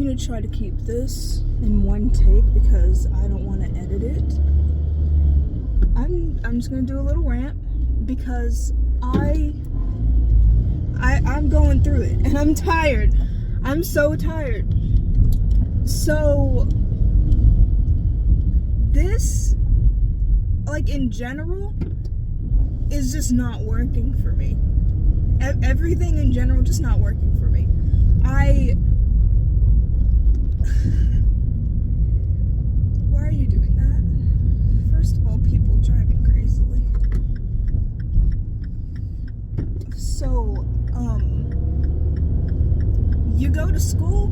gonna try to keep this in one take because I don't want to edit it. I'm just gonna do a little rant because I'm going through it and I'm tired. I'm so tired. So this, like, in general, is just not working for me. Everything in general just not working for me. Why are you doing that? First of all, people driving crazily. So, you go to school,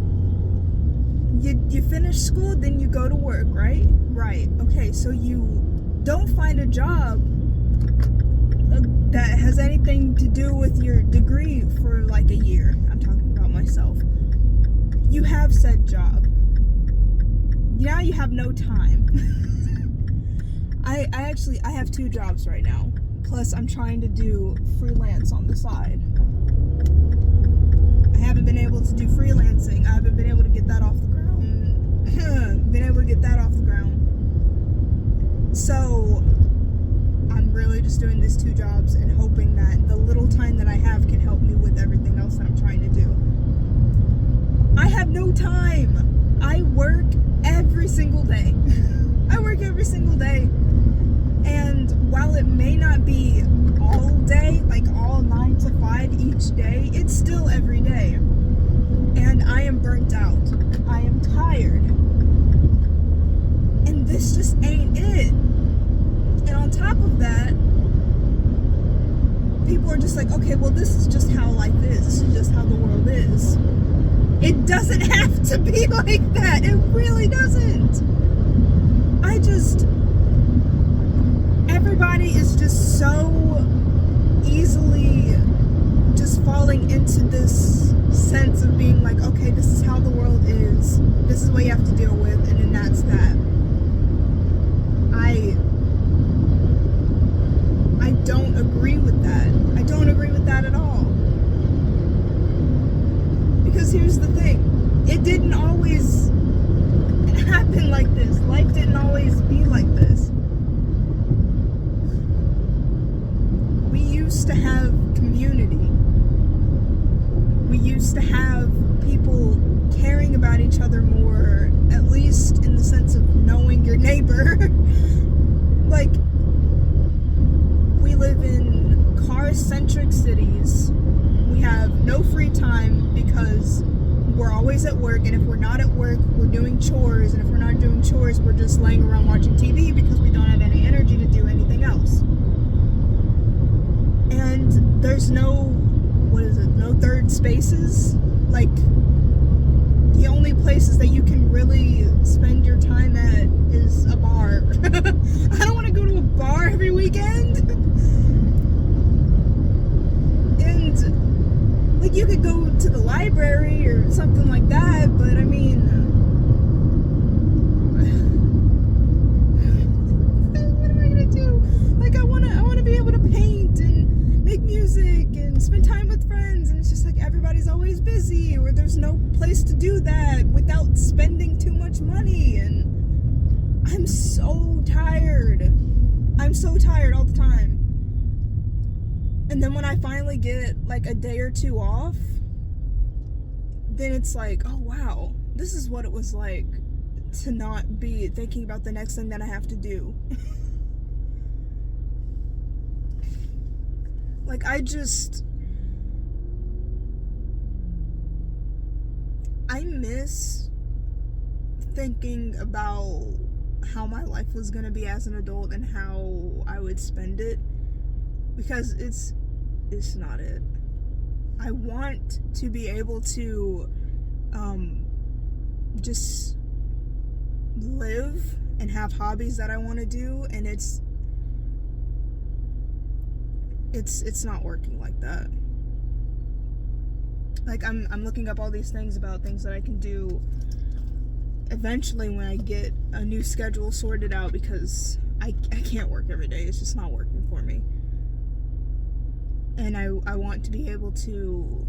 you finish school, then you go to work, right? Right. Okay, so you don't find a job that has anything to do with your degree for like a year. I'm talking about myself. You have said job. Now you have no time. I have 2 jobs right now. Plus I'm trying to do freelance on the side. I haven't been able to do freelancing. I haven't been able to get that off the ground. So I'm really just doing these 2 jobs and hoping that the little time that I have can help me with everything else that I'm trying to do. I have no time. I work every single day. And while it may not be all day, like all 9 to 5 each day, it's still every day. And I am burnt out. I am tired. And this just ain't it. And on top of that, people are just like, okay, well, this is just how life is. This is just how the world is. It doesn't have to be like that. It really doesn't. Everybody is just so easily just falling into this sense of being like, okay, this is how the world is. This is what you have to deal with, and then that's that. I don't agree with that. I don't agree with that at all. Because here's the thing. It didn't always happen like this. Life didn't always be like this. We used to have community. We used to have people caring about each other more, at least in the sense of knowing your neighbor. Like, we live in car-centric cities. We have no free time because we're always at work, and if we're not at work, we're doing chores, and if we're not doing chores, we're just laying around watching TV because we don't have any energy to do anything else. And there's no third spaces. Like, the only places that you can really spend your time at is a bar. I don't want to go to a bar every weekend. And, like, you could go to the library or something like that, but I mean, what am I gonna do? Like, I wanna be able to paint and make music and spend time with friends, and it's just like everybody's always busy, or there's no place to do that without spending too much money, and I'm so tired. I'm so tired all the time. And then when I finally get like a day or 2 off, then it's like, oh wow, this is what it was like to not be thinking about the next thing that I have to do. Like, I miss thinking about how my life was gonna be as an adult and how I would spend it, because it's not it. I want to be able to just live and have hobbies that I want to do, and it's not working like that. Like, I'm looking up all these things about things that I can do eventually when I get a new schedule sorted out, because I can't work every day. It's just not working for me. And I want to be able to,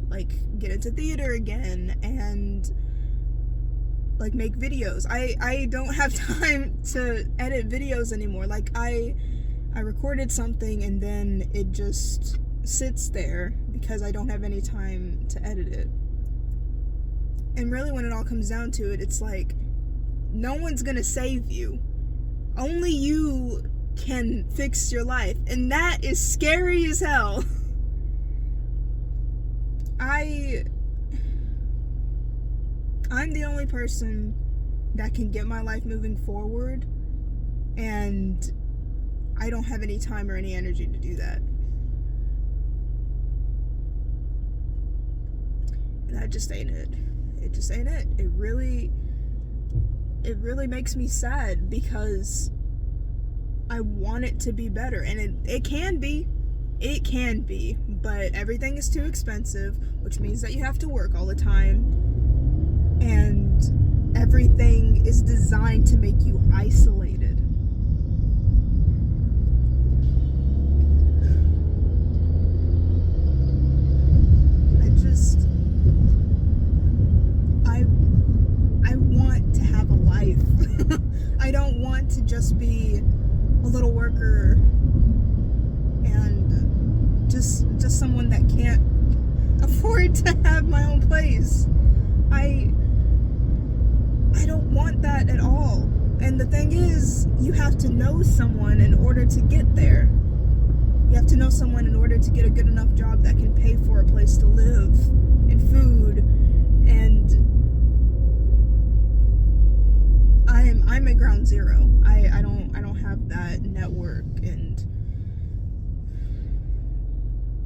like, get into theater again and like make videos. I don't have time to edit videos anymore. Like I recorded something and then it just sits there because I don't have any time to edit it. And really when it all comes down to it, it's like no one's gonna save you. Only you can fix your life, and that is scary as hell. I'm the only person that can get my life moving forward, and I don't have any time or any energy to do that. And that just ain't it. It just ain't it. It really makes me sad because I want it to be better, and it can be. It can be, but everything is too expensive, which means that you have to work all the time, and everything is designed to make you isolated. I want to have a life. I don't want to just be a little worker and just someone that can't afford to have my own place. I don't want that at all. And the thing is, you have to know someone in order to get there. You have to know someone in order to get a good enough job that can pay for a place to live and food. And I'm at ground zero. I don't have that network, and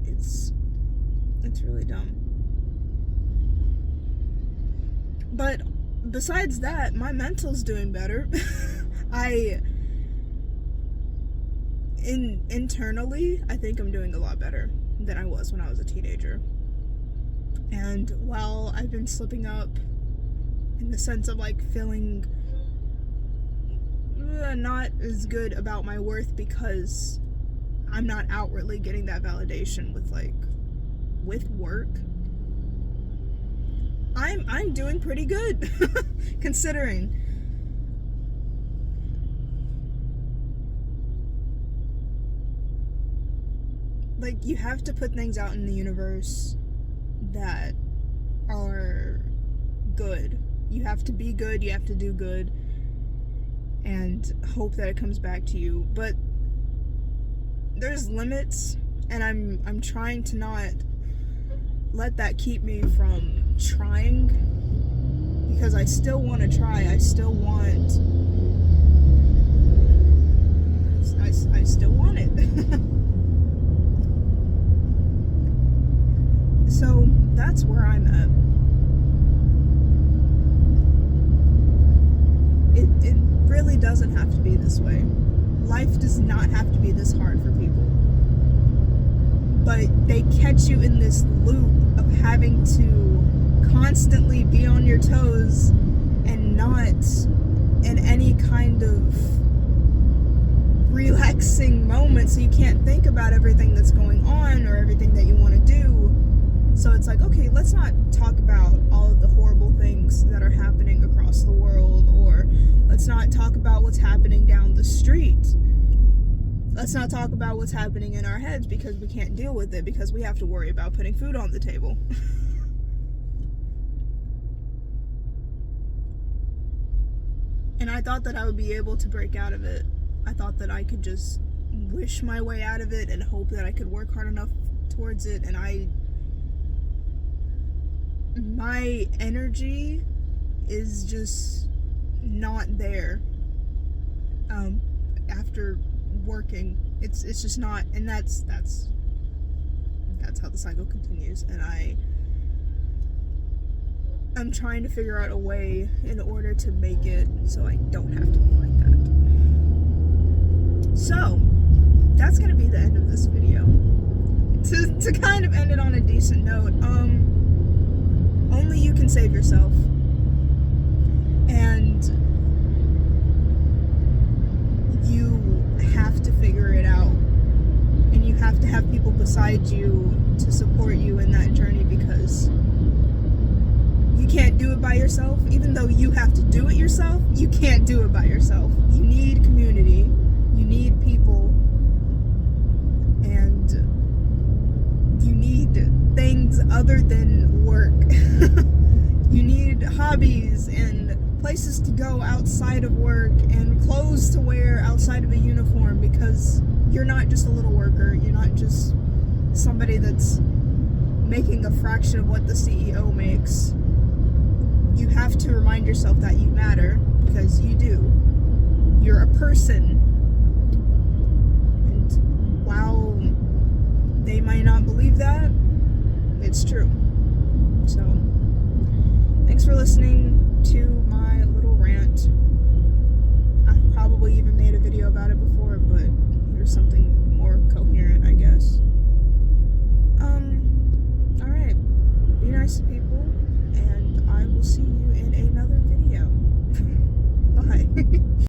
it's really dumb. But besides that, my mental's doing better. Internally, I think I'm doing a lot better than I was when I was a teenager. And while I've been slipping up in the sense of like feeling not as good about my worth because I'm not outwardly getting that validation with work, I'm doing pretty good considering. Like, you have to put things out in the universe that are good. You have to be good, you have to do good, and hope that it comes back to you. But there's limits, and I'm trying to not let that keep me from trying, because I still want to try. I still want it. So that's where I'm at. It really doesn't have to be this way. Life does not have to be this hard for people. But they catch you in this loop of having to constantly be on your toes and not in any kind of relaxing moment, so you can't think about everything that's going on or everything that you want to do. So it's like, okay, let's not talk about all of the horrible things that are happening across the world, or let's not talk about what's happening down the street. Let's not talk about what's happening in our heads, because we can't deal with it, because we have to worry about putting food on the table. And I thought that I would be able to break out of it. I thought that I could just wish my way out of it and hope that I could work hard enough towards it, and my energy is just not there after working. It's just not, and that's how the cycle continues. And I'm trying to figure out a way in order to make it so I don't have to be like that. So that's gonna be the end of this video. To kind of end it on a decent note, only you can save yourself, and you have to figure it out, and you have to have people beside you to support you in that journey, because You can't do it by yourself. Even though you have to do it yourself, you can't do it by yourself. You need community. You need people. And you need things other than work. You need hobbies and places to go outside of work and clothes to wear outside of a uniform, because you're not just a little worker. You're not just somebody that's making a fraction of what the CEO makes. You have to remind yourself that you matter, because you do. You're a person. And while they might not believe that, it's true. So, thanks for listening to my little rant. I've probably even made a video about it before, but here's something more coherent, I guess. Alright. Be nice to people, and I will see you in another video. Bye.